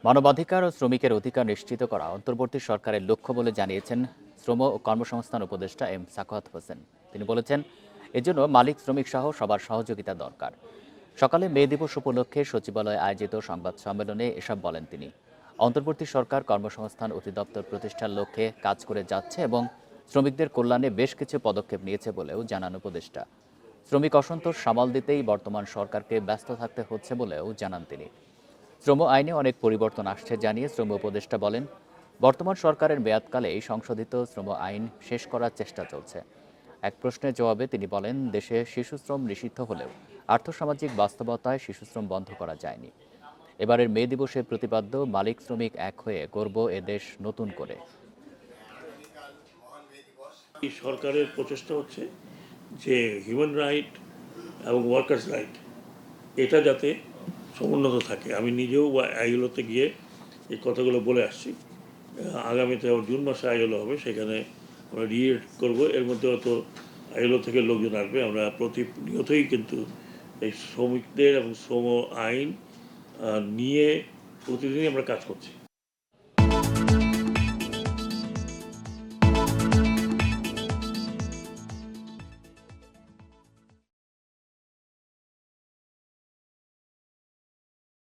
মানবাধিকার ও শ্রমিকের অধিকার নিশ্চিত করা অন্তর্বর্তী সরকারের লক্ষ্য বলে জানিয়েছেন শ্রম ও কর্মসংস্থান উপদেষ্টা এম সাখাওয়াত হোসেন। তিনি বলেছেন, এজন্য মালিক শ্রমিক সহ সবার সহযোগিতা দরকার। সকালে মে দিবস উপলক্ষে সচিবালয়ে আয়োজিত সংবাদ সম্মেলনে এসব বলেন তিনি। অন্তর্বর্তী সরকার কর্মসংস্থান অধিদপ্তর প্রতিষ্ঠার লক্ষ্যে কাজ করে যাচ্ছে এবং শ্রমিকদের কল্যাণে বেশ কিছু পদক্ষেপ নিয়েছে বলেও জানান উপদেষ্টা। শ্রমিক অসন্তোষ সামাল দিতেই বর্তমান সরকারকে ব্যস্ত থাকতে হচ্ছে বলেও জানান তিনি। শ্রম আইনে অনেক পরিবর্তন আসছে জানিয়ে শ্রম উপদেষ্টা বলেন, বর্তমান সরকারের মেয়াদকালে এই সংশোধিত শ্রম আইন শেষ করার চেষ্টা চলছে। এক প্রশ্নের জবাবে তিনি বলেন, দেশে শিশুশ্রম নিষিদ্ধ হলেও আর্থসামাজিক বাস্তবতায় শিশুশ্রম বন্ধ করা যায়নি। এবারের মে দিবসে প্রতিপাদ্য মালিক শ্রমিক এক হয়ে গড়ব এ দেশ নতুন করে। এই সরকারের প্রচেষ্টা হচ্ছে যে হিউম্যান রাইট এবং ওয়ার্কার্স রাইট এটা যাতে সমুন্নত থাকে। আমি নিজেও আইএলওতে গিয়ে এই কথাগুলো বলে আসছি। আগামীতে জুন মাসে আইএলও হবে, সেখানে আমরা রিএড করবো। এর মধ্যে হয়তো আইএলও থেকে লোকজন আসবে। আমরা প্রতিনিয়তই কিন্তু এই শ্রমিকদের এবং শ্রম আইন নিয়ে প্রতিদিনই আমরা কাজ করছি।